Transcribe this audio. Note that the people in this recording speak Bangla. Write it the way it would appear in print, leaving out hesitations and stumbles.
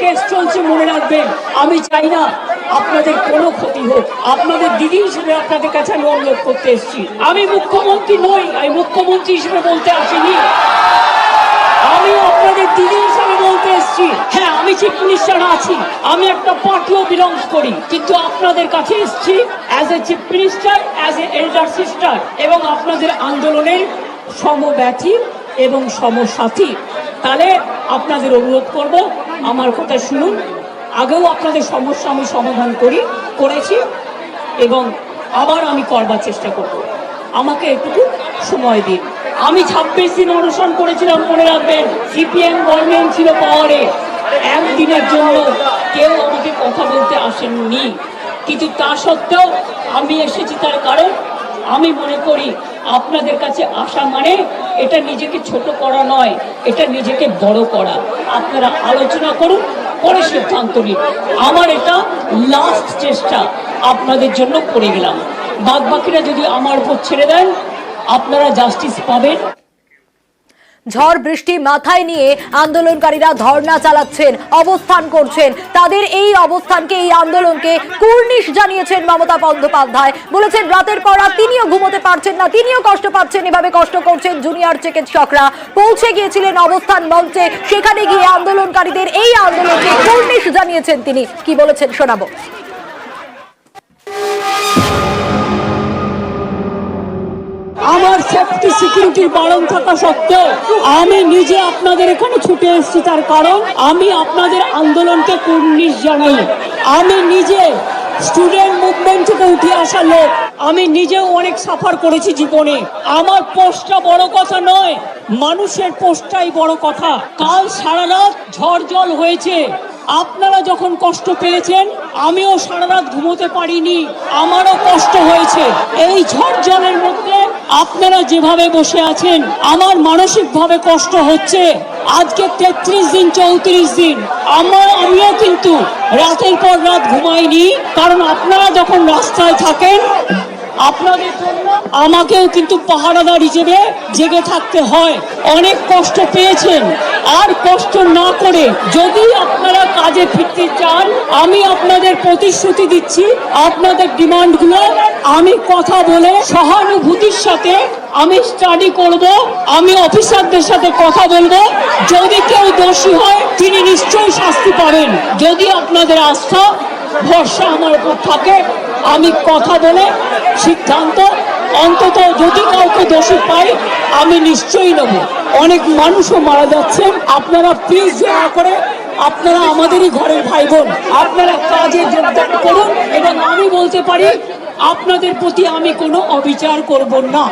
কেস চলছে, মনে রাখবেন। আমি চাই না আপনাদের কোনো ক্ষতি হোক। আপনাদের দিদি হিসেবে আপনাদের কাছে আমি অনুরোধ করতে এসেছি। আমি মুখ্যমন্ত্রী নই, আমি মুখ্যমন্ত্রী হিসেবে বলতে আসিনি, আমি আপনাদের দিদি হিসেবে বলতে এসেছি। হ্যাঁ, আমি চিফ মিনিস্টার আছি, আমি একটা পার্টিও বিলংস করি, কিন্তু আপনাদের কাছে এসেছি as a chief minister, as a elder sister, এবং আপনাদের আন্দোলনের সমব্যথী এবং সমসাথী। তাহলে আপনাদের অনুরোধ করব, আমার কথা শুনুন। আগেও আপনাদের সমস্যা আমি সমাধান করেছি এবং আবার আমি করবার চেষ্টা করব। আমাকে একটু সময় দিন। আমি 26 দিন অনশন করেছিলাম, মনে রাখবেন। সিপিএম গভর্নমেন্ট ছিল পাওয়ারে, একদিনের জন্য কেউ আমাকে কথা বলতে আসেননি, কিন্তু তা সত্ত্বেও আমি এসেছি। তার কারণ আমি মনে করি আপনাদের কাছে আসা মানে এটা নিজেকে ছোট করা নয়, এটা নিজেকে বড় করা। আপনারা আলোচনা করুন, পরে সিদ্ধান্ত নিন। আমার এটা লাস্ট চেষ্টা আপনাদের জন্য করে গেলাম। বাদ বাকিরা যদি আমার উপর ছেড়ে দেন, আপনারা জাস্টিস পাবেন। ঝড় বৃষ্টি মাথায় নিয়ে আন্দোলনকারীরা ধর্ণা চালাচ্ছেন, অবস্থান করছেন। তাদের এই অবস্থানকে, এই আন্দোলনকে কুর্নিশ জানিয়েছেন মমতা বন্দ্যোপাধ্যায়। বলেছেন রাতের পর রাত তিনিও ঘুমোতে পারছেন না, তিনিও কষ্ট পাচ্ছেন, এভাবে কষ্ট করছেন জুনিয়র চিকিৎসকরা। পৌঁছে গিয়েছিলেন অবস্থান মঞ্চে, সেখানে গিয়ে আন্দোলনকারীদের এই আন্দোলনকে কুর্নিশ জানিয়েছেন তিনি। কি বলেছেন শোনাবো। আমার সেফটি সিকিউরিটির বারণ থাকা সত্ত্বেও আমি নিজে আপনাদের এখানে ছুটে এসেছি। তার কারণ আমি আপনাদের আন্দোলনকে কুর্নিশ জানাই। আমি নিজে স্টুডেন্ট মুভমেন্ট থেকে উঠে আসা লোক, আমি নিজেও অনেক সাফার করেছি জীবনে। আমার পোস্টটা বড় কথা নয়, মানুষের পোস্টটাই বড় কথা। কাল সারা রাত ঝড় জল হয়েছে, আপনারা যখন কষ্ট পেয়েছেন আমিও সারা রাত ঘুমোতে পারিনি, আমারও কষ্ট হয়েছে। এই ঝড় জলের মধ্যে আপনারা যেভাবে বসে আছেন, আমার মানসিকভাবে কষ্ট হচ্ছে। আজকে 33 দিন 34 দিন আমিও কিন্তু রাতের পর রাত ঘুমাইনি, কারণ আপনারা যখন রাস্তায় থাকেন আপনাদের জন্য আমাকেও কিন্তু পাহারাদার হিসেবে জেগে থাকতে হয়। অনেক কষ্ট পেয়েছেন, আর কষ্ট না করে যদি আপনারা কাজে ফিরতে চান, আমি আপনাদের প্রতিশ্রুতি দিচ্ছি, আপনাদের ডিমান্ডগুলো আমি কথা বলে সহানুভূতির সাথে আমি স্টাডি করব, আমি অফিসারদের সাথে কথা বলবো। যদি কেউ দোষী হয় তিনি নিশ্চয়ই শাস্তি পাবেন। যদি আপনাদের আস্থা ভরসা আমার উপর থাকে, আমি কথা বলে সিদ্ধান্ত, অন্তত যদি কাউকে দোষী পাই আমি নিশ্চয়ই নেব। অনেক মানুষও মারা যাচ্ছে, আপনারা প্লিজ দয়া করে, আপনারা আমাদেরই ঘরের ভাই বোন, আপনারা কাজে যোগদান করুন এবং আমি বলতে পারি আপনাদের প্রতি আমি কোনো অবিচার করব না।